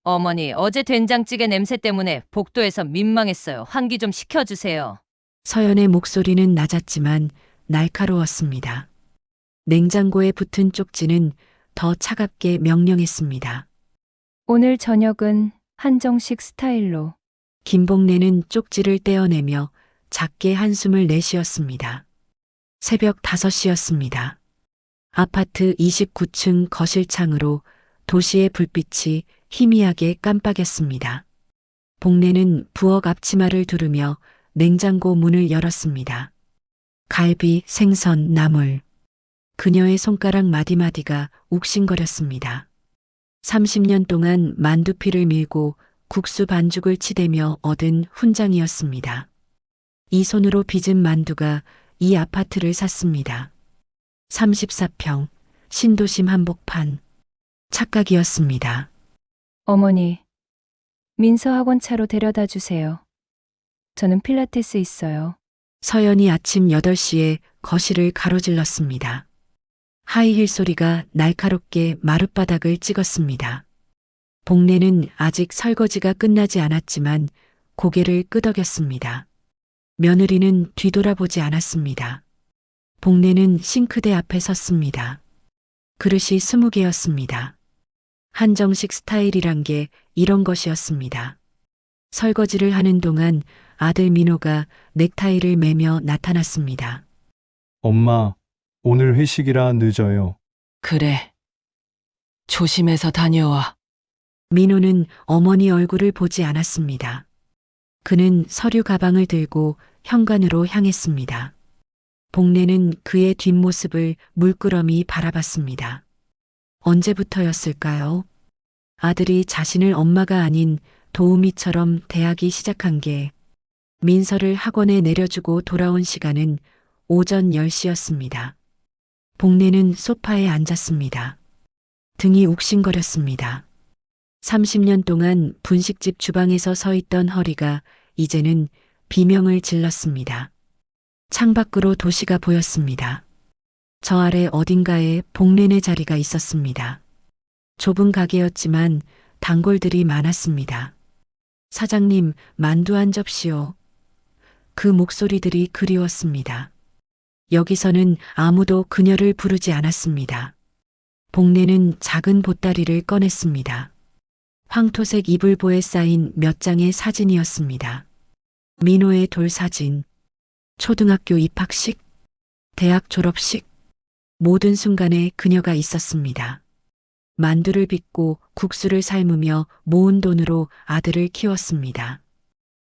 어머니, 어제 된장찌개 냄새 때문에 복도에서 민망했어요. 환기 좀 시켜주세요. 서연의 목소리는 낮았지만 날카로웠습니다. 냉장고에 붙은 쪽지는 더 차갑게 명령했습니다. 오늘 저녁은 한정식 스타일로. 김복래는 쪽지를 떼어내며 작게 한숨을 내쉬었습니다. 새벽 5시였습니다. 아파트 29층 거실 창으로 도시의 불빛이 희미하게 깜빡였습니다. 복래는 부엌 앞치마를 두르며 냉장고 문을 열었습니다. 갈비, 생선, 나물. 그녀의 손가락 마디마디가 욱신거렸습니다. 30년 동안 만두피를 밀고 국수 반죽을 치대며 얻은 훈장이었습니다. 이 손으로 빚은 만두가 이 아파트를 샀습니다. 34평, 신도심 한복판. 착각이었습니다. 어머니, 민서 학원 차로 데려다 주세요. 저는 필라테스 있어요. 서연이 아침 8시에 거실을 가로질렀습니다. 하이힐 소리가 날카롭게 마룻바닥을 찍었습니다. 복래는 아직 설거지가 끝나지 않았지만 고개를 끄덕였습니다. 며느리는 뒤돌아보지 않았습니다. 복래는 싱크대 앞에 섰습니다. 그릇이 20개였습니다. 한정식 스타일이란 게 이런 것이었습니다. 설거지를 하는 동안 아들 민호가 넥타이를 매며 나타났습니다. 엄마, 오늘 회식이라 늦어요. 그래. 조심해서 다녀와. 민호는 어머니 얼굴을 보지 않았습니다. 그는 서류 가방을 들고 현관으로 향했습니다. 복래는 그의 뒷모습을 물끄러미 바라봤습니다. 언제부터였을까요? 아들이 자신을 엄마가 아닌 도우미처럼 대하기 시작한 게 민서를 학원에 내려주고 돌아온 시간은 오전 10시였습니다. 복래는 소파에 앉았습니다. 등이 욱신거렸습니다. 30년 동안 분식집 주방에서 서 있던 허리가 이제는 비명을 질렀습니다. 창밖으로 도시가 보였습니다. 저 아래 어딘가에 복래네 자리가 있었습니다. 좁은 가게였지만 단골들이 많았습니다. 사장님, 만두 한 접시요. 그 목소리들이 그리웠습니다. 여기서는 아무도 그녀를 부르지 않았습니다. 복래는 작은 보따리를 꺼냈습니다. 황토색 이불보에 쌓인 몇 장의 사진이었습니다. 민호의 돌사진, 초등학교 입학식, 대학 졸업식, 모든 순간에 그녀가 있었습니다. 만두를 빚고 국수를 삶으며 모은 돈으로 아들을 키웠습니다.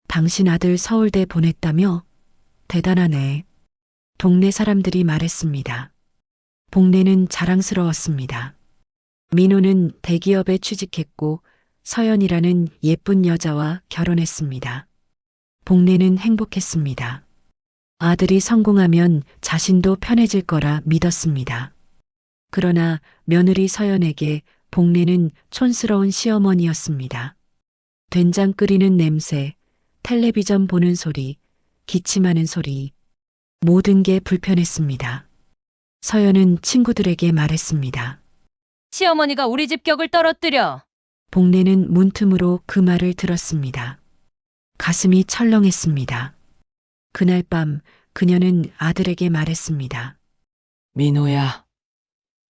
당신 아들 서울대 보냈다며? 대단하네. 동네 사람들이 말했습니다. 복래는 자랑스러웠습니다. 민호는 대기업에 취직했고 서연이라는 예쁜 여자와 결혼했습니다. 복래는 행복했습니다. 아들이 성공하면 자신도 편해질 거라 믿었습니다. 그러나 며느리 서연에게 복래는 촌스러운 시어머니였습니다. 된장 끓이는 냄새, 텔레비전 보는 소리, 기침하는 소리, 모든 게 불편했습니다. 서연은 친구들에게 말했습니다. 시어머니가 우리 집 격을 떨어뜨려. 복래는 문틈으로 그 말을 들었습니다. 가슴이 철렁했습니다. 그날 밤 그녀는 아들에게 말했습니다. 민호야,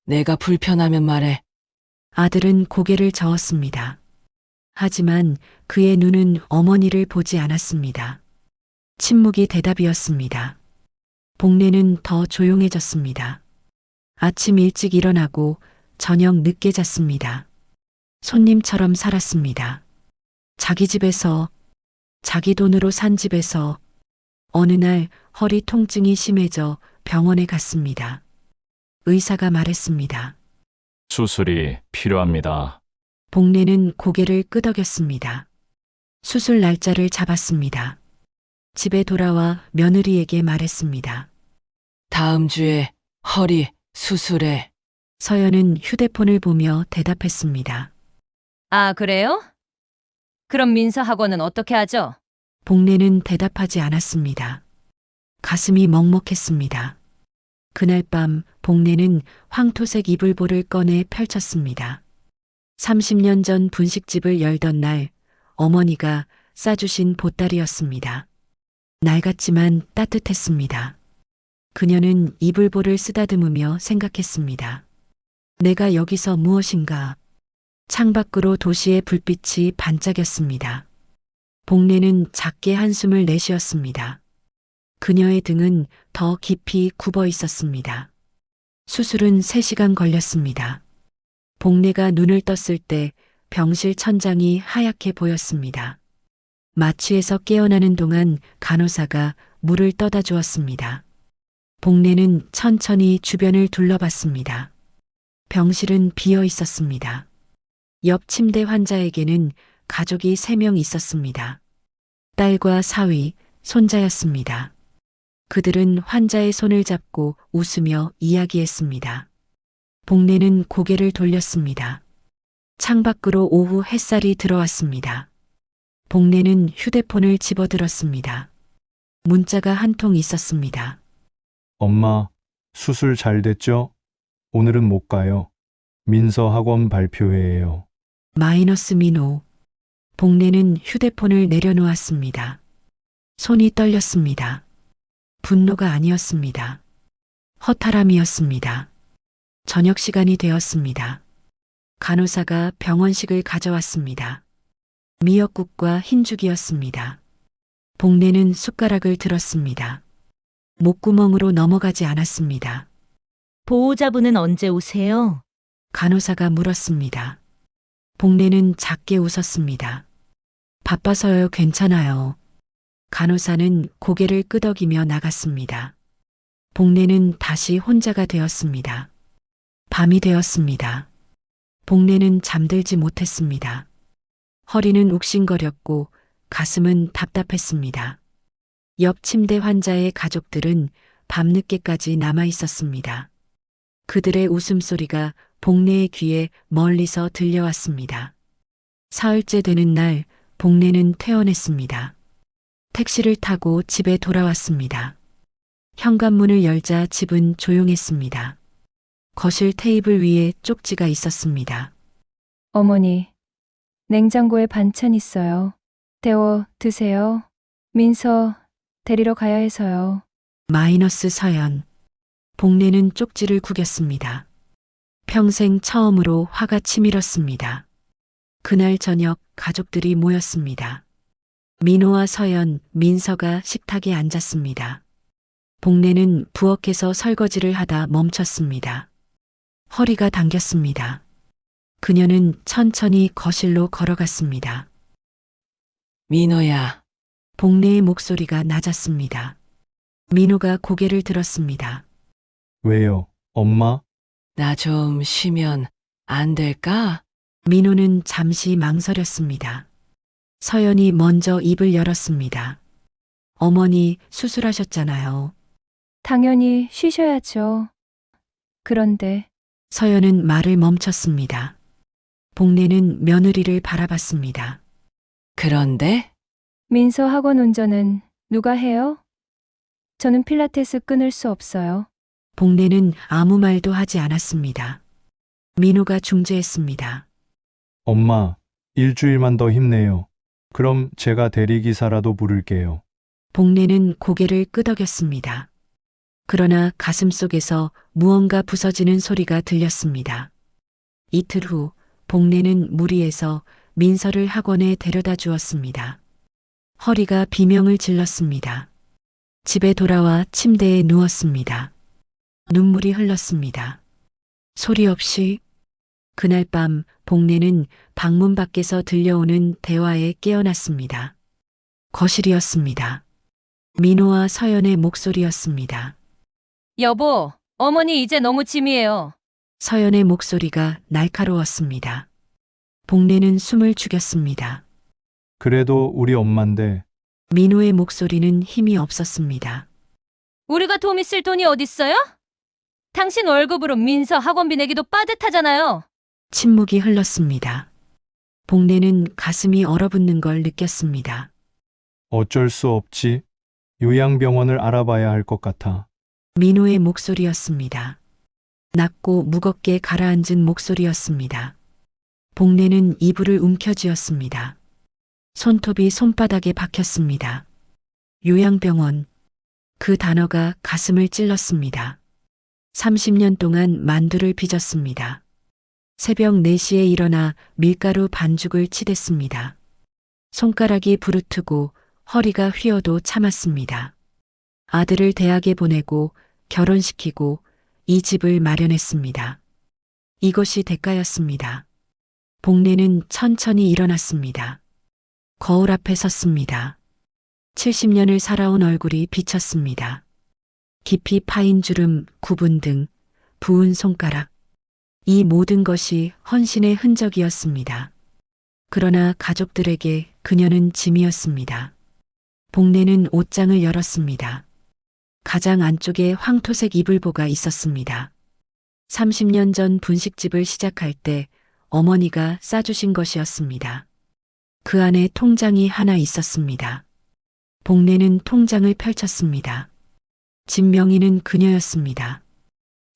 내가 불편하면 말해. 아들은 고개를 저었습니다. 하지만 그의 눈은 어머니를 보지 않았습니다. 침묵이 대답이었습니다. 복래는 더 조용해졌습니다. 아침 일찍 일어나고 저녁 늦게 잤습니다. 손님처럼 살았습니다. 자기 집에서, 자기 돈으로 산 집에서 어느 날 허리 통증이 심해져 병원에 갔습니다. 의사가 말했습니다. 수술이 필요합니다. 복래는 고개를 끄덕였습니다. 수술 날짜를 잡았습니다. 집에 돌아와 며느리에게 말했습니다. 다음 주에 허리 수술해. 서연은 휴대폰을 보며 대답했습니다. 아, 그래요? 그럼 민서 학원은 어떻게 하죠? 복래는 대답하지 않았습니다. 가슴이 먹먹했습니다. 그날 밤 복래는 황토색 이불보를 꺼내 펼쳤습니다. 30년 전 분식집을 열던 날 어머니가 싸주신 보따리였습니다. 낡았지만 따뜻했습니다. 그녀는 이불보를 쓰다듬으며 생각했습니다. 내가 여기서 무엇인가? 창밖으로 도시의 불빛이 반짝였습니다. 복례는 작게 한숨을 내쉬었습니다. 그녀의 등은 더 깊이 굽어 있었습니다. 수술은 3시간 걸렸습니다. 복례가 눈을 떴을 때 병실 천장이 하얗게 보였습니다. 마취에서 깨어나는 동안 간호사가 물을 떠다 주었습니다. 복례는 천천히 주변을 둘러봤습니다. 병실은 비어 있었습니다. 옆 침대 환자에게는 가족이 3명 있었습니다. 딸과 사위, 손자였습니다. 그들은 환자의 손을 잡고 웃으며 이야기했습니다. 복례는 고개를 돌렸습니다. 창밖으로 오후 햇살이 들어왔습니다. 복례는 휴대폰을 집어들었습니다. 문자가 한 통 있었습니다. 엄마, 수술 잘 됐죠? 오늘은 못 가요. 민서 학원 발표회예요. 마이너스 민호. 복례는 휴대폰을 내려놓았습니다. 손이 떨렸습니다. 분노가 아니었습니다. 허탈함이었습니다. 저녁 시간이 되었습니다. 간호사가 병원식을 가져왔습니다. 미역국과 흰죽이었습니다. 복례는 숟가락을 들었습니다. 목구멍으로 넘어가지 않았습니다. 보호자분은 언제 오세요? 간호사가 물었습니다. 복례는 작게 웃었습니다. 바빠서요, 괜찮아요. 간호사는 고개를 끄덕이며 나갔습니다. 복례는 다시 혼자가 되었습니다. 밤이 되었습니다. 복례는 잠들지 못했습니다. 허리는 욱신거렸고 가슴은 답답했습니다. 옆 침대 환자의 가족들은 밤늦게까지 남아 있었습니다. 그들의 웃음소리가 복례의 귀에 멀리서 들려왔습니다. 사흘째 되는 날 복례는 퇴원했습니다. 택시를 타고 집에 돌아왔습니다. 현관문을 열자 집은 조용했습니다. 거실 테이블 위에 쪽지가 있었습니다. 어머니, 냉장고에 반찬 있어요. 데워 드세요. 민서 데리러 가야 해서요. 마이너스 서연. 복례는 쪽지를 구겼습니다. 평생 처음으로 화가 치밀었습니다. 그날 저녁 가족들이 모였습니다. 민호와 서연, 민서가 식탁에 앉았습니다. 복례는 부엌에서 설거지를 하다 멈췄습니다. 허리가 당겼습니다. 그녀는 천천히 거실로 걸어갔습니다. 민호야, 복례의 목소리가 낮았습니다. 민호가 고개를 들었습니다. 왜요, 엄마? 나 좀 쉬면 안 될까? 민호는 잠시 망설였습니다. 서연이 먼저 입을 열었습니다. 어머니 수술하셨잖아요. 당연히 쉬셔야죠. 그런데 서연은 말을 멈췄습니다. 복례는 며느리를 바라봤습니다. 그런데 민서 학원 운전은 누가 해요? 저는 필라테스 끊을 수 없어요. 복례는 아무 말도 하지 않았습니다. 민호가 중재했습니다. 엄마, 일주일만 더 힘내요. 그럼 제가 대리기사라도 부를게요. 복례는 고개를 끄덕였습니다. 그러나 가슴속에서 무언가 부서지는 소리가 들렸습니다. 이틀 후 복례는 무리해서 민서를 학원에 데려다 주었습니다. 허리가 비명을 질렀습니다. 집에 돌아와 침대에 누웠습니다. 눈물이 흘렀습니다. 소리 없이 그날 밤 복례는 방문 밖에서 들려오는 대화에 깨어났습니다. 거실이었습니다. 민호와 서연의 목소리였습니다. 여보, 어머니 이제 너무 짐이에요. 서연의 목소리가 날카로웠습니다. 복례는 숨을 죽였습니다. 그래도 우리 엄만데. 민호의 목소리는 힘이 없었습니다. 우리가 도움이 쓸 돈이 어딨어요? 당신 월급으로 민서 학원비 내기도 빠듯하잖아요. 침묵이 흘렀습니다. 복례는 가슴이 얼어붙는 걸 느꼈습니다. 어쩔 수 없지. 요양병원을 알아봐야 할 것 같아. 민호의 목소리였습니다. 낮고 무겁게 가라앉은 목소리였습니다. 복내는 이불을 움켜쥐었습니다. 손톱이 손바닥에 박혔습니다. 요양병원. 그 단어가 가슴을 찔렀습니다. 30년 동안 만두를 빚었습니다. 새벽 4시에 일어나 밀가루 반죽을 치댔습니다. 손가락이 부르트고 허리가 휘어도 참았습니다. 아들을 대학에 보내고 결혼시키고 이 집을 마련했습니다. 이것이 대가였습니다. 복내는 천천히 일어났습니다. 거울 앞에 섰습니다. 70년을 살아온 얼굴이 비쳤습니다. 깊이 파인 주름, 구분 등, 부은 손가락. 이 모든 것이 헌신의 흔적이었습니다. 그러나 가족들에게 그녀는 짐이었습니다. 복내는 옷장을 열었습니다. 가장 안쪽에 황토색 이불보가 있었습니다. 30년 전 분식집을 시작할 때 어머니가 싸주신 것이었습니다. 그 안에 통장이 하나 있었습니다. 복내는 통장을 펼쳤습니다. 집 명의는 그녀였습니다.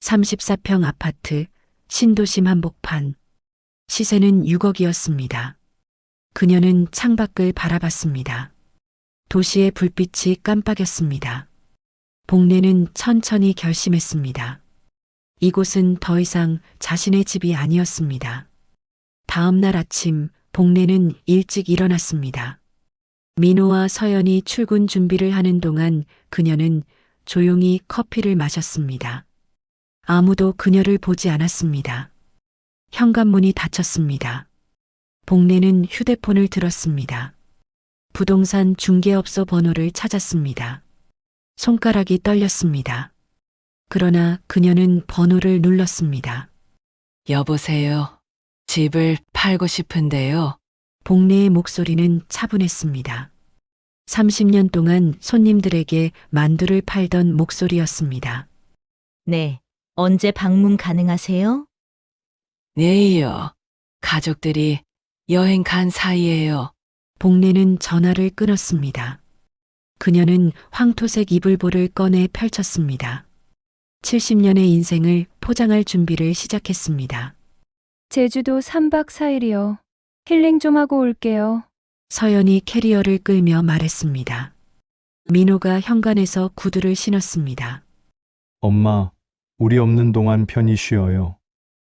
34평 아파트, 신도심 한복판. 시세는 6억이었습니다. 그녀는 창밖을 바라봤습니다. 도시의 불빛이 깜빡였습니다. 복내는 천천히 결심했습니다. 이곳은 더 이상 자신의 집이 아니었습니다. 다음 날 아침, 복내는 일찍 일어났습니다. 민호와 서연이 출근 준비를 하는 동안 그녀는 조용히 커피를 마셨습니다. 아무도 그녀를 보지 않았습니다. 현관문이 닫혔습니다. 복내는 휴대폰을 들었습니다. 부동산 중개업소 번호를 찾았습니다. 손가락이 떨렸습니다. 그러나 그녀는 번호를 눌렀습니다. 여보세요. 집을 팔고 싶은데요. 복내의 목소리는 차분했습니다. 30년 동안 손님들에게 만두를 팔던 목소리였습니다. 네. 언제 방문 가능하세요? 내일요. 가족들이 여행 간 사이에요. 복내는 전화를 끊었습니다. 그녀는 황토색 이불보를 꺼내 펼쳤습니다. 70년의 인생을 포장할 준비를 시작했습니다. 제주도 3박 4일이요. 힐링 좀 하고 올게요. 서연이 캐리어를 끌며 말했습니다. 민호가 현관에서 구두를 신었습니다. 엄마, 우리 없는 동안 편히 쉬어요.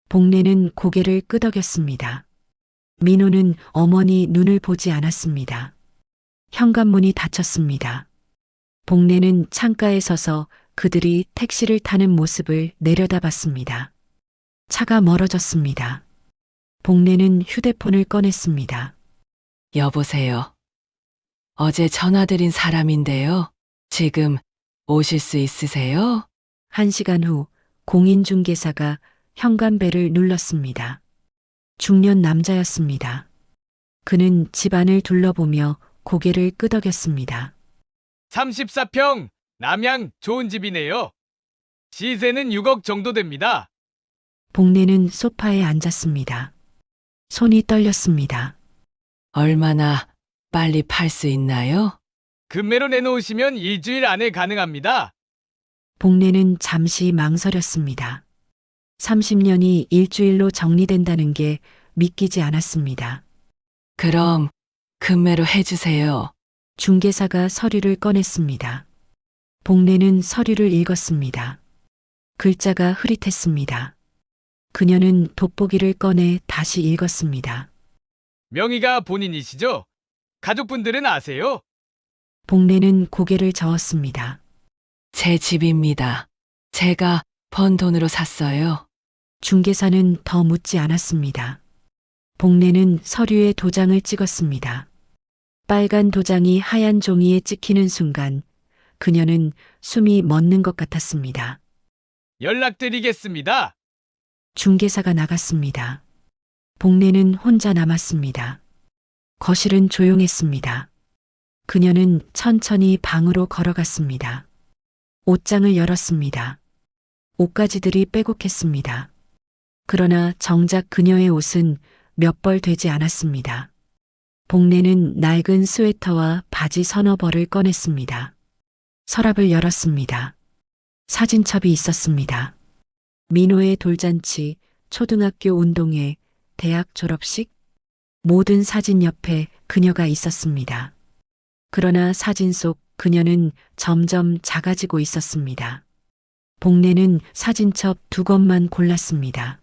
복내는 고개를 끄덕였습니다. 민호는 어머니 눈을 보지 않았습니다. 현관문이 닫혔습니다. 복내는 창가에 서서 그들이 택시를 타는 모습을 내려다봤습니다. 차가 멀어졌습니다. 복내는 휴대폰을 꺼냈습니다. 여보세요. 어제 전화드린 사람인데요. 지금 오실 수 있으세요? 1시간 후 공인중개사가 현관벨을 눌렀습니다. 중년 남자였습니다. 그는 집안을 둘러보며 고개를 끄덕였습니다. 34평 남양 좋은 집이네요. 시세는 6억 정도 됩니다. 복내는 소파에 앉았습니다. 손이 떨렸습니다. 얼마나 빨리 팔 수 있나요? 금매로 내놓으시면 일주일 안에 가능합니다. 복내는 잠시 망설였습니다. 30년이 일주일로 정리된다는 게 믿기지 않았습니다. 그럼 금매로 해주세요. 중개사가 서류를 꺼냈습니다. 복내는 서류를 읽었습니다. 글자가 흐릿했습니다. 그녀는 돋보기를 꺼내 다시 읽었습니다. 명의가 본인이시죠? 가족분들은 아세요? 복내는 고개를 저었습니다. 제 집입니다. 제가 번 돈으로 샀어요. 중개사는 더 묻지 않았습니다. 복내는 서류에 도장을 찍었습니다. 빨간 도장이 하얀 종이에 찍히는 순간 그녀는 숨이 멎는 것 같았습니다. 연락드리겠습니다. 중개사가 나갔습니다. 복내는 혼자 남았습니다. 거실은 조용했습니다. 그녀는 천천히 방으로 걸어갔습니다. 옷장을 열었습니다. 옷가지들이 빼곡했습니다. 그러나 정작 그녀의 옷은 몇 벌 되지 않았습니다. 복내는 낡은 스웨터와 바지 서너 벌을 꺼냈습니다. 서랍을 열었습니다. 사진첩이 있었습니다. 민호의 돌잔치, 초등학교 운동회, 대학 졸업식, 모든 사진 옆에 그녀가 있었습니다. 그러나 사진 속 그녀는 점점 작아지고 있었습니다. 복례는 사진첩 2권만 골랐습니다.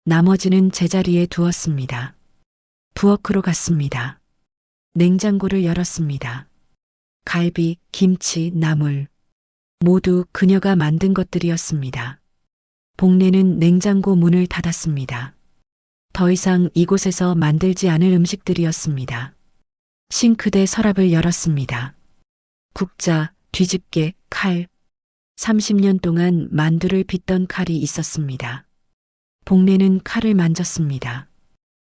나머지는 제자리에 두었습니다. 부엌으로 갔습니다. 냉장고를 열었습니다. 갈비, 김치, 나물. 모두 그녀가 만든 것들이었습니다. 복례는 냉장고 문을 닫았습니다. 더 이상 이곳에서 만들지 않을 음식들이었습니다. 싱크대 서랍을 열었습니다. 국자, 뒤집개, 칼. 30년 동안 만두를 빚던 칼이 있었습니다. 복례는 칼을 만졌습니다.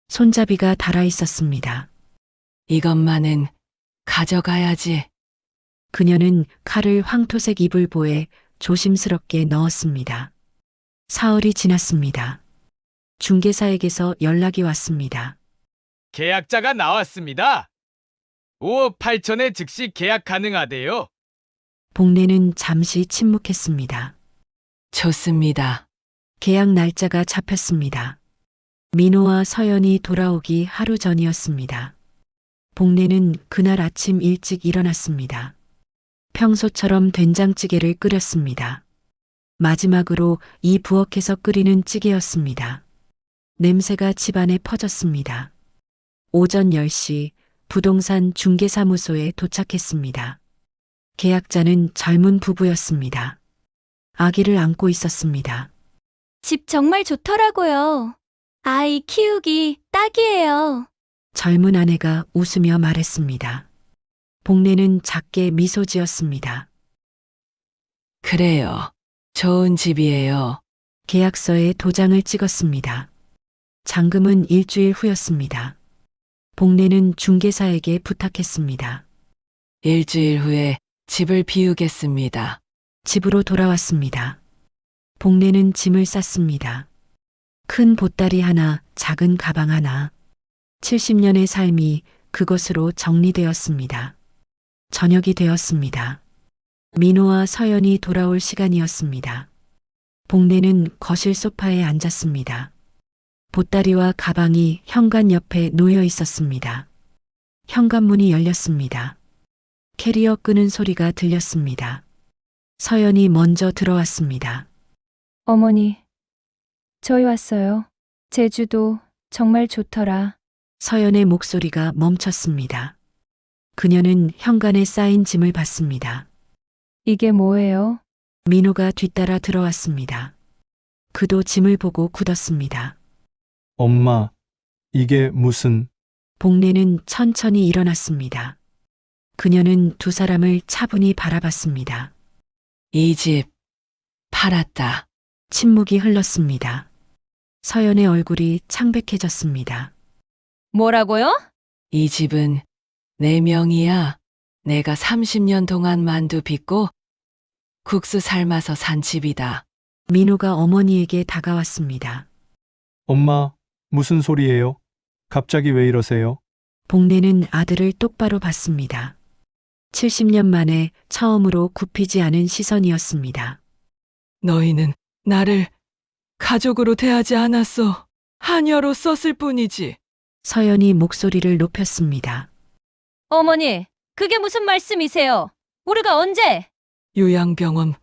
손잡이가 닳아 있었습니다. 이것만은 가져가야지. 그녀는 칼을 황토색 이불보에 조심스럽게 넣었습니다. 사흘이 지났습니다. 중개사에게서 연락이 왔습니다. 계약자가 나왔습니다. 5억 8천에 즉시 계약 가능하대요. 복례는 잠시 침묵했습니다. 좋습니다. 계약 날짜가 잡혔습니다. 민호와 서연이 돌아오기 하루 전이었습니다. 복례는 그날 아침 일찍 일어났습니다. 평소처럼 된장찌개를 끓였습니다. 마지막으로 이 부엌에서 끓이는 찌개였습니다. 냄새가 집안에 퍼졌습니다. 오전 10시 부동산 중개사무소에 도착했습니다. 계약자는 젊은 부부였습니다. 아기를 안고 있었습니다. 집 정말 좋더라고요. 아이 키우기 딱이에요. 젊은 아내가 웃으며 말했습니다. 복례는 작게 미소 지었습니다. 그래요. 좋은 집이에요. 계약서에 도장을 찍었습니다. 잔금은 일주일 후였습니다. 복례는 중개사에게 부탁했습니다. 일주일 후에 집을 비우겠습니다. 집으로 돌아왔습니다. 복례는 짐을 쌌습니다. 큰 보따리 하나, 작은 가방 하나. 70년의 삶이 그것으로 정리되었습니다. 저녁이 되었습니다. 민호와 서연이 돌아올 시간이었습니다. 복례는 거실 소파에 앉았습니다. 보따리와 가방이 현관 옆에 놓여 있었습니다. 현관문이 열렸습니다. 캐리어 끄는 소리가 들렸습니다. 서연이 먼저 들어왔습니다. 어머니, 저희 왔어요. 제주도 정말 좋더라. 서연의 목소리가 멈췄습니다. 그녀는 현관에 쌓인 짐을 봤습니다. 이게 뭐예요? 민호가 뒤따라 들어왔습니다. 그도 짐을 보고 굳었습니다. 엄마, 이게 무슨... 복례는 천천히 일어났습니다. 그녀는 두 사람을 차분히 바라봤습니다. 이 집 팔았다. 침묵이 흘렀습니다. 서연의 얼굴이 창백해졌습니다. 뭐라고요? 이 집은 내 명이야. 내가 30년 동안 만두 빚고 국수 삶아서 산 집이다. 민호가 어머니에게 다가왔습니다. 엄마, 무슨 소리예요? 갑자기 왜 이러세요? 복례는 아들을 똑바로 봤습니다. 70년 만에 처음으로 굽히지 않은 시선이었습니다. 너희는 나를 가족으로 대하지 않았어. 하녀로 썼을 뿐이지. 서연이 목소리를 높였습니다. 어머니, 그게 무슨 말씀이세요? 우리가 언제? 요양병원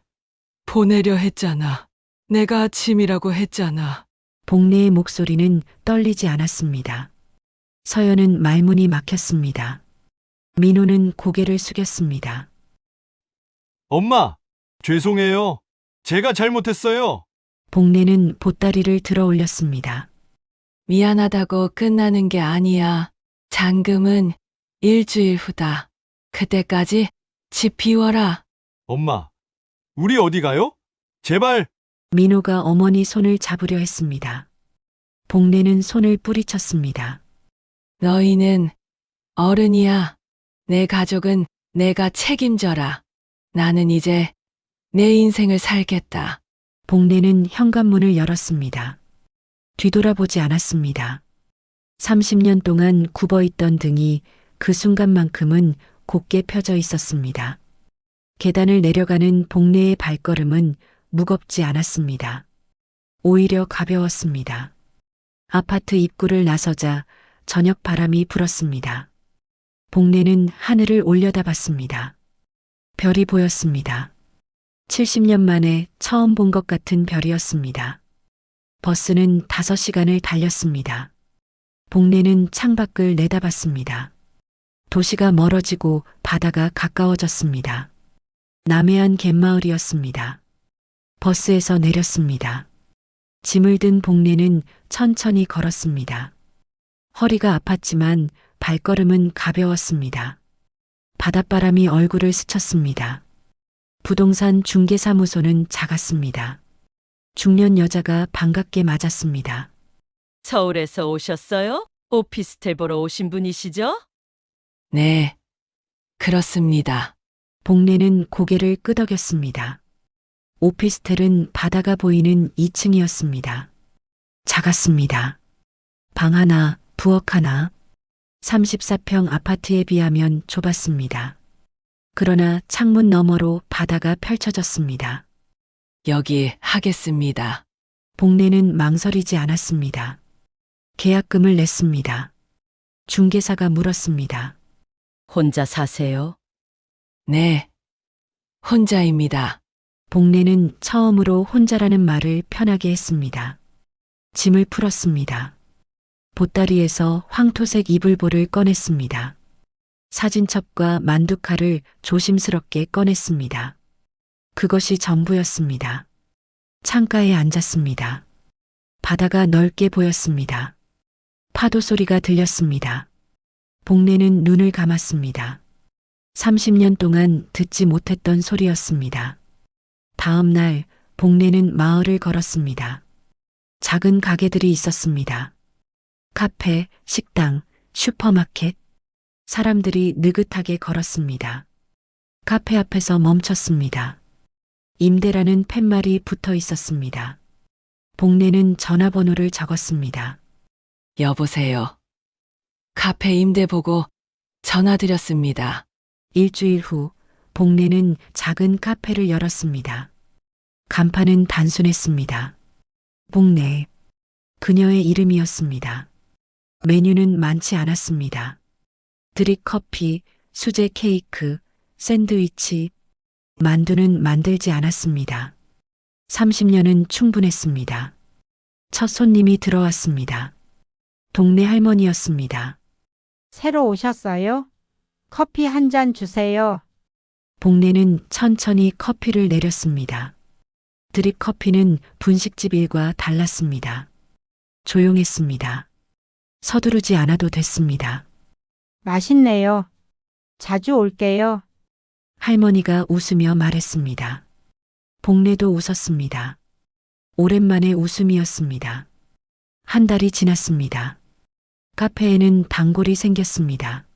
보내려 했잖아. 내가 짐이라고 했잖아. 복례의 목소리는 떨리지 않았습니다. 서연은 말문이 막혔습니다. 민호는 고개를 숙였습니다. 엄마, 죄송해요. 제가 잘못했어요. 복례는 보따리를 들어 올렸습니다. 미안하다고 끝나는 게 아니야. 잔금은 일주일 후다. 그때까지 집 비워라. 엄마, 우리 어디 가요? 제발. 민호가 어머니 손을 잡으려 했습니다. 복례는 손을 뿌리쳤습니다. 너희는 어른이야. 내 가족은 내가 책임져라. 나는 이제 내 인생을 살겠다. 복례는 현관문을 열었습니다. 뒤돌아보지 않았습니다. 30년 동안 굽어있던 등이 그 순간만큼은 곧게 펴져 있었습니다. 계단을 내려가는 복례의 발걸음은 무겁지 않았습니다. 오히려 가벼웠습니다. 아파트 입구를 나서자 저녁 바람이 불었습니다. 복내는 하늘을 올려다봤습니다. 별이 보였습니다. 70년 만에 처음 본 것 같은 별이었습니다. 버스는 5시간을 달렸습니다. 복내는 창밖을 내다봤습니다. 도시가 멀어지고 바다가 가까워졌습니다. 남해안 갯마을이었습니다. 버스에서 내렸습니다. 짐을 든 복내는 천천히 걸었습니다. 허리가 아팠지만 발걸음은 가벼웠습니다. 바닷바람이 얼굴을 스쳤습니다. 부동산 중개사무소는 작았습니다. 중년 여자가 반갑게 맞았습니다. 서울에서 오셨어요? 오피스텔 보러 오신 분이시죠? 네, 그렇습니다. 복내는 고개를 끄덕였습니다. 오피스텔은 바다가 보이는 2층이었습니다. 작았습니다. 방 하나, 부엌 하나, 34평 아파트에 비하면 좁았습니다. 그러나 창문 너머로 바다가 펼쳐졌습니다. 여기 하겠습니다. 복내는 망설이지 않았습니다. 계약금을 냈습니다. 중개사가 물었습니다. 혼자 사세요? 네, 혼자입니다. 복내는 처음으로 혼자라는 말을 편하게 했습니다. 짐을 풀었습니다. 보따리에서 황토색 이불보를 꺼냈습니다. 사진첩과 만두칼을 조심스럽게 꺼냈습니다. 그것이 전부였습니다. 창가에 앉았습니다. 바다가 넓게 보였습니다. 파도 소리가 들렸습니다. 복내는 눈을 감았습니다. 30년 동안 듣지 못했던 소리였습니다. 다음 날 복내는 마을을 걸었습니다. 작은 가게들이 있었습니다. 카페, 식당, 슈퍼마켓. 사람들이 느긋하게 걸었습니다. 카페 앞에서 멈췄습니다. 임대라는 팻말이 붙어 있었습니다. 복내는 전화번호를 적었습니다. 여보세요. 카페 임대 보고 전화드렸습니다. 일주일 후 복내는 작은 카페를 열었습니다. 간판은 단순했습니다. 복내. 그녀의 이름이었습니다. 메뉴는 많지 않았습니다. 드립 커피, 수제 케이크, 샌드위치, 만두는 만들지 않았습니다. 30년은 충분했습니다. 첫 손님이 들어왔습니다. 동네 할머니였습니다. 새로 오셨어요? 커피 한 잔 주세요. 복내는 천천히 커피를 내렸습니다. 드립 커피는 분식집 일과 달랐습니다. 조용했습니다. 서두르지 않아도 됐습니다. 맛있네요. 자주 올게요. 할머니가 웃으며 말했습니다. 복내도 웃었습니다. 오랜만에 웃음이었습니다. 한 달이 지났습니다. 카페에는 단골이 생겼습니다.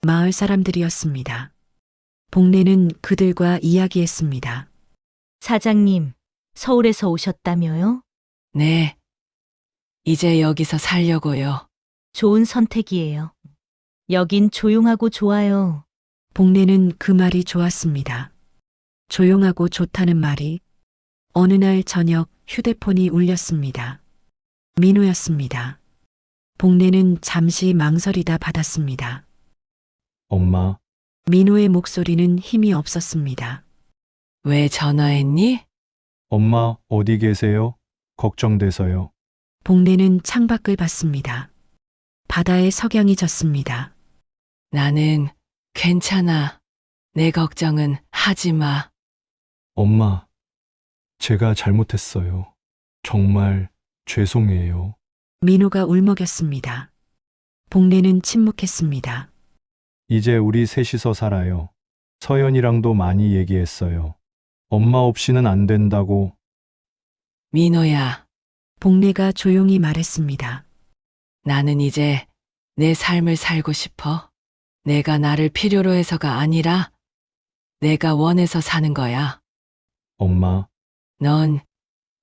마을 사람들이었습니다. 복내는 그들과 이야기했습니다. 사장님, 서울에서 오셨다며요? 네, 이제 여기서 살려고요. 좋은 선택이에요. 여긴 조용하고 좋아요. 복내는 그 말이 좋았습니다. 조용하고 좋다는 말이. 어느 날 저녁 휴대폰이 울렸습니다. 민호였습니다. 복내는 잠시 망설이다 받았습니다. 엄마, 민호의 목소리는 힘이 없었습니다. 왜 전화했니? 엄마 어디 계세요? 걱정돼서요. 복내는 창밖을 봤습니다. 바다에 석양이 졌습니다. 나는 괜찮아. 내 걱정은 하지 마. 엄마, 제가 잘못했어요. 정말 죄송해요. 민호가 울먹였습니다. 복내는 침묵했습니다. 이제 우리 셋이서 살아요. 서연이랑도 많이 얘기했어요. 엄마 없이는 안 된다고. 민호야, 복내가 조용히 말했습니다. 나는 이제 내 삶을 살고 싶어. 내가 나를 필요로 해서가 아니라 내가 원해서 사는 거야. 엄마, 넌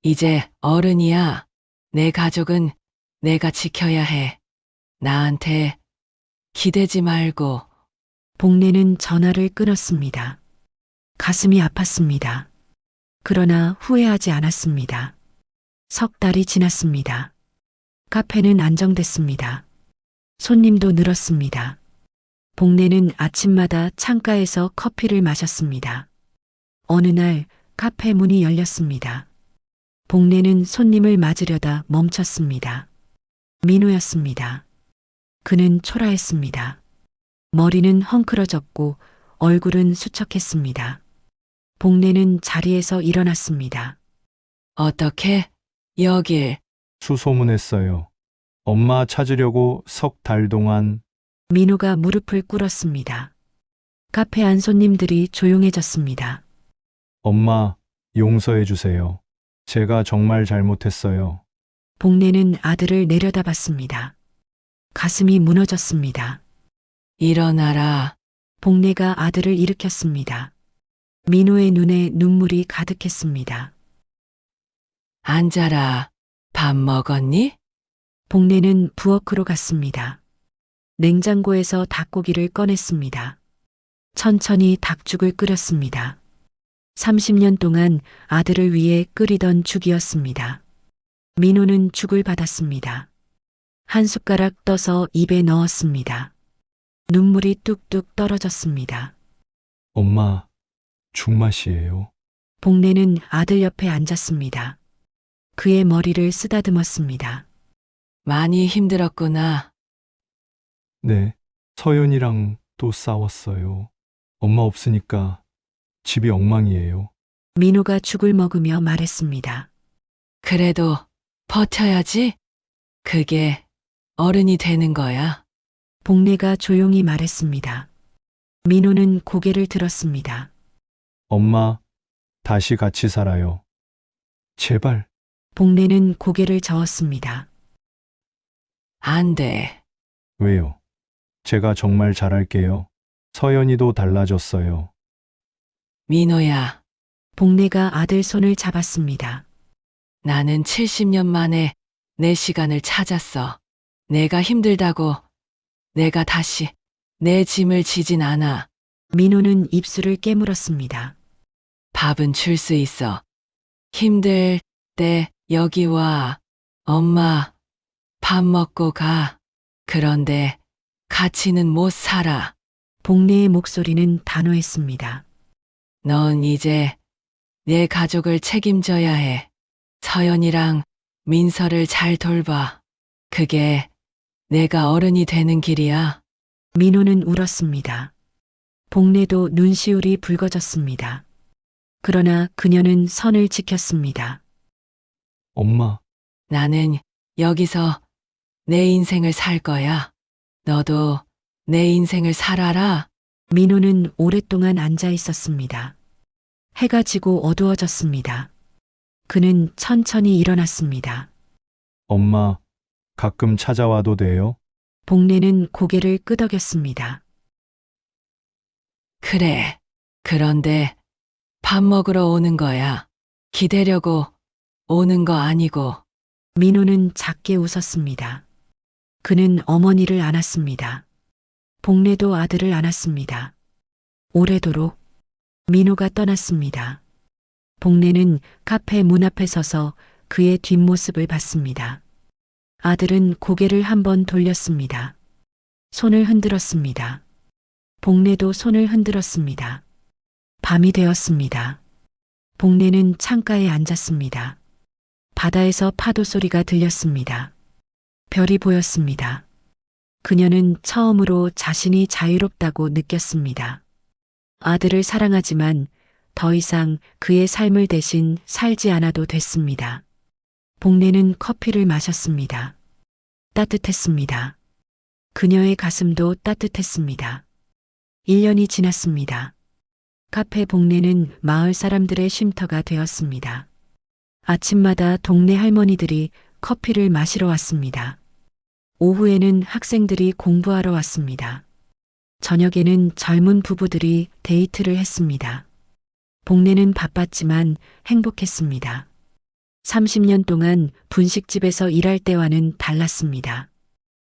이제 어른이야. 내 가족은 내가 지켜야 해. 나한테 기대지 말고. 복내는 전화를 끊었습니다. 가슴이 아팠습니다. 그러나 후회하지 않았습니다. 석 달이 지났습니다. 카페는 안정됐습니다. 손님도 늘었습니다. 복내는 아침마다 창가에서 커피를 마셨습니다. 어느 날 카페 문이 열렸습니다. 복내는 손님을 맞으려다 멈췄습니다. 민호였습니다. 그는 초라했습니다. 머리는 헝클어졌고 얼굴은 수척했습니다. 복내는 자리에서 일어났습니다. 어떻게 여길? 수소문했어요. 엄마 찾으려고 석 달 동안. 민호가 무릎을 꿇었습니다. 카페 안 손님들이 조용해졌습니다. 엄마, 용서해 주세요. 제가 정말 잘못했어요. 복내는 아들을 내려다봤습니다. 가슴이 무너졌습니다. 일어나라. 복내가 아들을 일으켰습니다. 민호의 눈에 눈물이 가득했습니다. 앉아라. 밥 먹었니? 복내는 부엌으로 갔습니다. 냉장고에서 닭고기를 꺼냈습니다. 천천히 닭죽을 끓였습니다. 30년 동안 아들을 위해 끓이던 죽이었습니다. 민호는 죽을 받았습니다. 한 숟가락 떠서 입에 넣었습니다. 눈물이 뚝뚝 떨어졌습니다. 엄마, 죽맛이에요. 복내는 아들 옆에 앉았습니다. 그의 머리를 쓰다듬었습니다. 많이 힘들었구나. 네, 서연이랑 또 싸웠어요. 엄마 없으니까 집이 엉망이에요. 민호가 죽을 먹으며 말했습니다. 그래도 버텨야지. 그게 어른이 되는 거야. 복내가 조용히 말했습니다. 민호는 고개를 들었습니다. 엄마, 다시 같이 살아요. 제발. 복내는 고개를 저었습니다. 안 돼. 왜요? 제가 정말 잘할게요. 서연이도 달라졌어요. 민호야, 복내가 아들 손을 잡았습니다. 나는 70년 만에 내 시간을 찾았어. 내가 힘들다고 내가 다시 내 짐을 지진 않아. 민호는 입술을 깨물었습니다. 밥은 줄 수 있어. 힘들 때 여기 와. 엄마, 밥 먹고 가. 그런데 같이는 못 살아. 복내의 목소리는 단호했습니다. 넌 이제 내 가족을 책임져야 해. 서연이랑 민서를 잘 돌봐. 그게 내가 어른이 되는 길이야. 민호는 울었습니다. 복내도 눈시울이 붉어졌습니다. 그러나 그녀는 선을 지켰습니다. 엄마, 나는 여기서 내 인생을 살 거야. 너도 내 인생을 살아라. 민호는 오랫동안 앉아 있었습니다. 해가 지고 어두워졌습니다. 그는 천천히 일어났습니다. 엄마, 가끔 찾아와도 돼요? 복내는 고개를 끄덕였습니다. 그래. 그런데 밥 먹으러 오는 거야. 기대려고 오는 거 아니고. 민호는 작게 웃었습니다. 그는 어머니를 안았습니다. 복내도 아들을 안았습니다. 오래도록 민호가 떠났습니다. 복내는 카페 문 앞에 서서 그의 뒷모습을 봤습니다. 아들은 고개를 한번 돌렸습니다. 손을 흔들었습니다. 복내도 손을 흔들었습니다. 밤이 되었습니다. 복내는 창가에 앉았습니다. 바다에서 파도 소리가 들렸습니다. 별이 보였습니다. 그녀는 처음으로 자신이 자유롭다고 느꼈습니다. 아들을 사랑하지만 더 이상 그의 삶을 대신 살지 않아도 됐습니다. 복내는 커피를 마셨습니다. 따뜻했습니다. 그녀의 가슴도 따뜻했습니다. 1년이 지났습니다. 카페 복내는 마을 사람들의 쉼터가 되었습니다. 아침마다 동네 할머니들이 커피를 마시러 왔습니다. 오후에는 학생들이 공부하러 왔습니다. 저녁에는 젊은 부부들이 데이트를 했습니다. 복내는 바빴지만 행복했습니다. 30년 동안 분식집에서 일할 때와는 달랐습니다.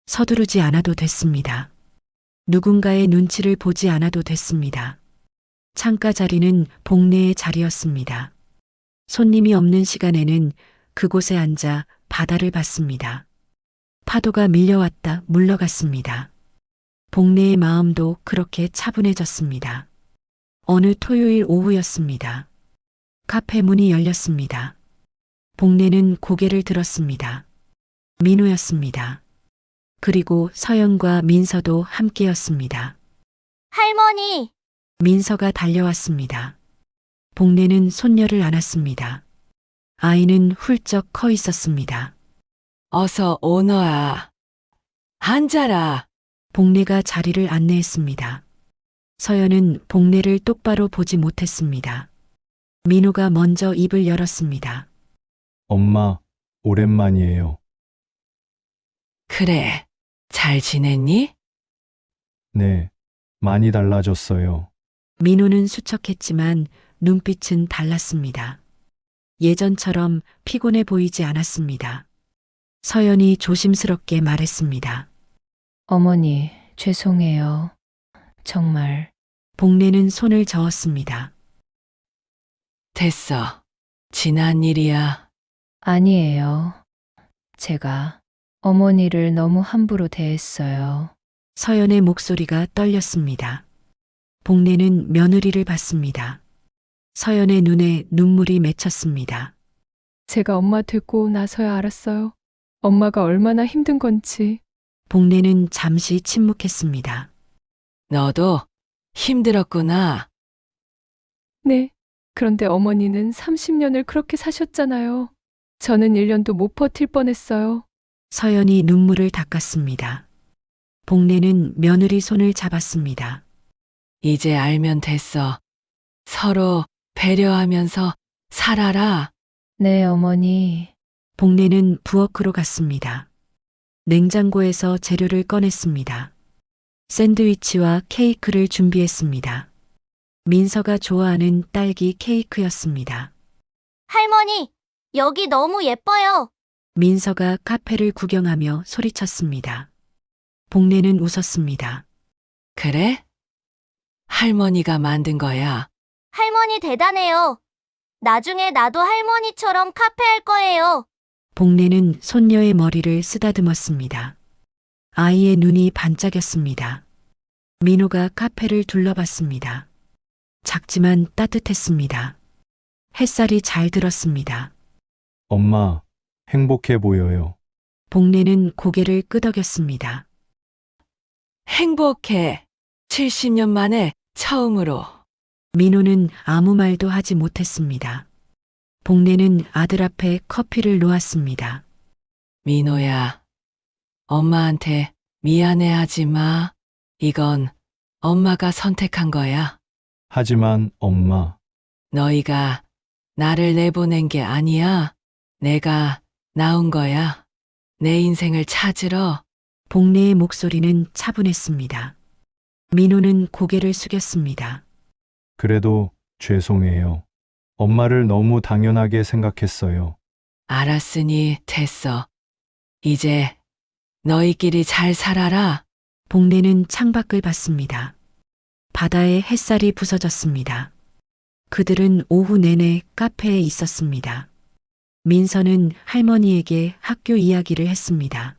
서두르지 않아도 됐습니다. 누군가의 눈치를 보지 않아도 됐습니다. 창가 자리는 복내의 자리였습니다. 손님이 없는 시간에는 그곳에 앉아 바다를 봤습니다. 파도가 밀려왔다 물러갔습니다. 복내의 마음도 그렇게 차분해졌습니다. 어느 토요일 오후였습니다. 카페 문이 열렸습니다. 복내는 고개를 들었습니다. 민호였습니다. 그리고 서연과 민서도 함께였습니다. 할머니! 민서가 달려왔습니다. 복내는 손녀를 안았습니다. 아이는 훌쩍 커 있었습니다. 어서 오너아. 앉아라. 복내가 자리를 안내했습니다. 서연은 복내를 똑바로 보지 못했습니다. 민호가 먼저 입을 열었습니다. 엄마, 오랜만이에요. 그래. 잘 지냈니? 네, 많이 달라졌어요. 민호는 수척했지만 눈빛은 달랐습니다. 예전처럼 피곤해 보이지 않았습니다. 서연이 조심스럽게 말했습니다. 어머니, 죄송해요. 정말. 복내는 손을 저었습니다. 됐어. 지난 일이야. 아니에요. 제가 어머니를 너무 함부로 대했어요. 서연의 목소리가 떨렸습니다. 복내는 며느리를 봤습니다. 서연의 눈에 눈물이 맺혔습니다. 제가 엄마 되고 나서야 알았어요. 엄마가 얼마나 힘든 건지. 복내는 잠시 침묵했습니다. 너도 힘들었구나. 네. 그런데 어머니는 30년을 그렇게 사셨잖아요. 저는 1년도 못 버틸 뻔했어요. 서연이 눈물을 닦았습니다. 복내는 며느리 손을 잡았습니다. 이제 알면 됐어. 서로 배려하면서 살아라. 네, 어머니. 복내는 부엌으로 갔습니다. 냉장고에서 재료를 꺼냈습니다. 샌드위치와 케이크를 준비했습니다. 민서가 좋아하는 딸기 케이크였습니다. 할머니! 여기 너무 예뻐요! 민서가 카페를 구경하며 소리쳤습니다. 복내는 웃었습니다. 그래? 할머니가 만든 거야. 할머니 대단해요. 나중에 나도 할머니처럼 카페 할 거예요. 복내는 손녀의 머리를 쓰다듬었습니다. 아이의 눈이 반짝였습니다. 민호가 카페를 둘러봤습니다. 작지만 따뜻했습니다. 햇살이 잘 들었습니다. 엄마, 행복해 보여요. 복내는 고개를 끄덕였습니다. 행복해. 70년 만에 처음으로. 민호는 아무 말도 하지 못했습니다. 복내는 아들 앞에 커피를 놓았습니다. 민호야. 엄마한테 미안해하지 마. 이건 엄마가 선택한 거야. 하지만 엄마, 너희가 나를 내보낸 게 아니야. 내가 낳은 거야. 내 인생을 찾으러. 복내의 목소리는 차분했습니다. 민호는 고개를 숙였습니다. 그래도 죄송해요. 엄마를 너무 당연하게 생각했어요. 알았으니 됐어. 이제 너희끼리 잘 살아라. 복내는 창밖을 봤습니다. 바다에 햇살이 부서졌습니다. 그들은 오후 내내 카페에 있었습니다. 민서는 할머니에게 학교 이야기를 했습니다.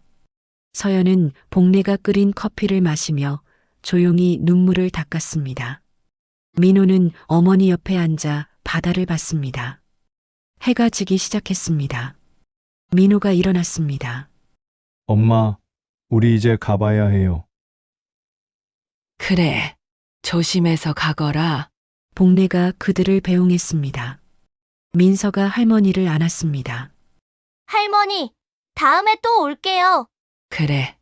서연은 복내가 끓인 커피를 마시며 조용히 눈물을 닦았습니다. 민호는 어머니 옆에 앉아 바다를 봤습니다. 해가 지기 시작했습니다. 민호가 일어났습니다. 엄마, 우리 이제 가봐야 해요. 그래. 조심해서 가거라. 복내가 그들을 배웅했습니다. 민서가 할머니를 안았습니다. 할머니, 다음에 또 올게요. 그래.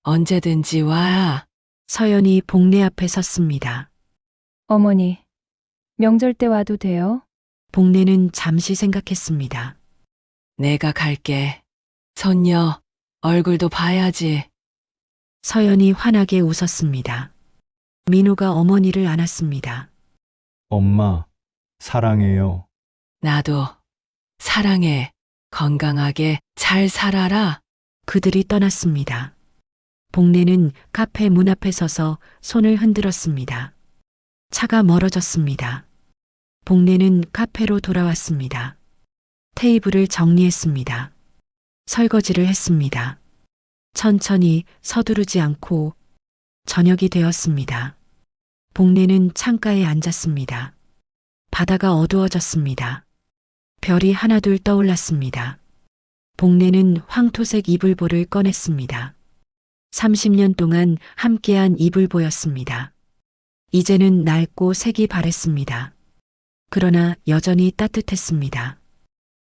언제든지 와. 서연이 복내 앞에 섰습니다. 어머니, 명절 때 와도 돼요? 복내는 잠시 생각했습니다. 내가 갈게. 손녀, 얼굴도 봐야지. 서연이 환하게 웃었습니다. 민호가 어머니를 안았습니다. 엄마, 사랑해요. 나도 사랑해. 건강하게 잘 살아라. 그들이 떠났습니다. 복내는 카페 문 앞에 서서 손을 흔들었습니다. 차가 멀어졌습니다. 복내는 카페로 돌아왔습니다. 테이블을 정리했습니다. 설거지를 했습니다. 천천히 서두르지 않고 저녁이 되었습니다. 복례는 창가에 앉았습니다. 바다가 어두워졌습니다. 별이 하나둘 떠올랐습니다. 복례는 황토색 이불보를 꺼냈습니다. 30년 동안 함께한 이불보였습니다. 이제는 낡고 색이 바랬습니다. 그러나 여전히 따뜻했습니다.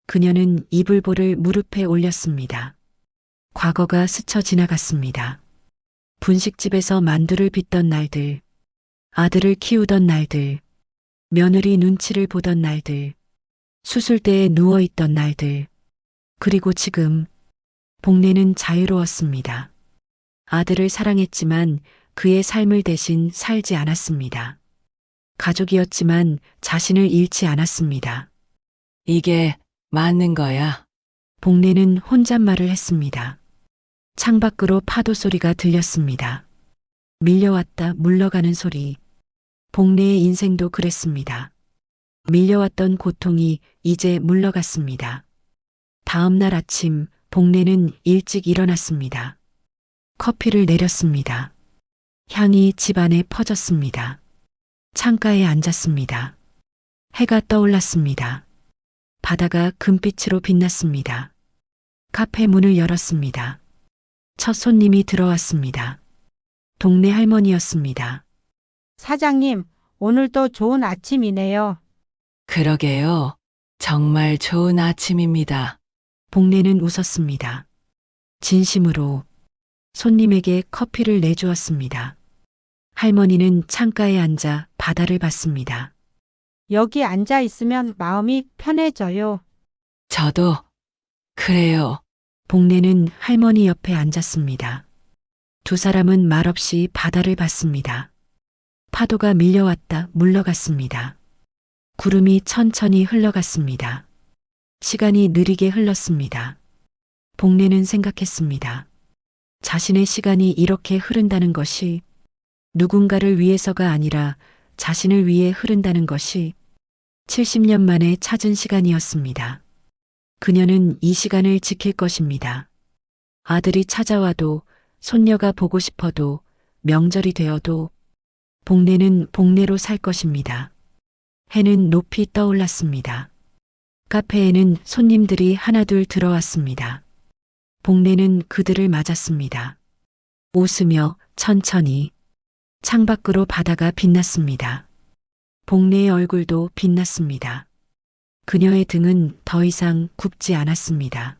그녀는 이불보를 무릎에 올렸습니다. 과거가 스쳐 지나갔습니다. 분식집에서 만두를 빚던 날들, 아들을 키우던 날들, 며느리 눈치를 보던 날들, 수술대에 누워있던 날들, 그리고 지금 복례는 자유로웠습니다. 아들을 사랑했지만 그의 삶을 대신 살지 않았습니다. 가족이었지만 자신을 잃지 않았습니다. 이게 맞는 거야. 복례는 혼잣말을 했습니다. 창밖으로 파도 소리가 들렸습니다. 밀려왔다 물러가는 소리. 복례의 인생도 그랬습니다. 밀려왔던 고통이 이제 물러갔습니다. 다음 날 아침 복례는 일찍 일어났습니다. 커피를 내렸습니다. 향이 집안에 퍼졌습니다. 창가에 앉았습니다. 해가 떠올랐습니다. 바다가 금빛으로 빛났습니다. 카페 문을 열었습니다. 첫 손님이 들어왔습니다. 동네 할머니였습니다. 사장님, 오늘도 좋은 아침이네요. 그러게요. 정말 좋은 아침입니다. 복례는 웃었습니다. 진심으로 손님에게 커피를 내주었습니다. 할머니는 창가에 앉아 바다를 봤습니다. 여기 앉아 있으면 마음이 편해져요. 저도 그래요. 복례는 할머니 옆에 앉았습니다. 두 사람은 말없이 바다를 봤습니다. 파도가 밀려왔다 물러갔습니다. 구름이 천천히 흘러갔습니다. 시간이 느리게 흘렀습니다. 복례는 생각했습니다. 자신의 시간이 이렇게 흐른다는 것이 누군가를 위해서가 아니라 자신을 위해 흐른다는 것이 70년 만에 찾은 시간이었습니다. 그녀는 이 시간을 지킬 것입니다. 아들이 찾아와도, 손녀가 보고 싶어도, 명절이 되어도 복례는 복례로 살 것입니다. 해는 높이 떠올랐습니다. 카페에는 손님들이 하나둘 들어왔습니다. 복례는 그들을 맞았습니다. 웃으며 천천히 창밖으로 바다가 빛났습니다. 복례의 얼굴도 빛났습니다. 그녀의 등은 더 이상 굽지 않았습니다.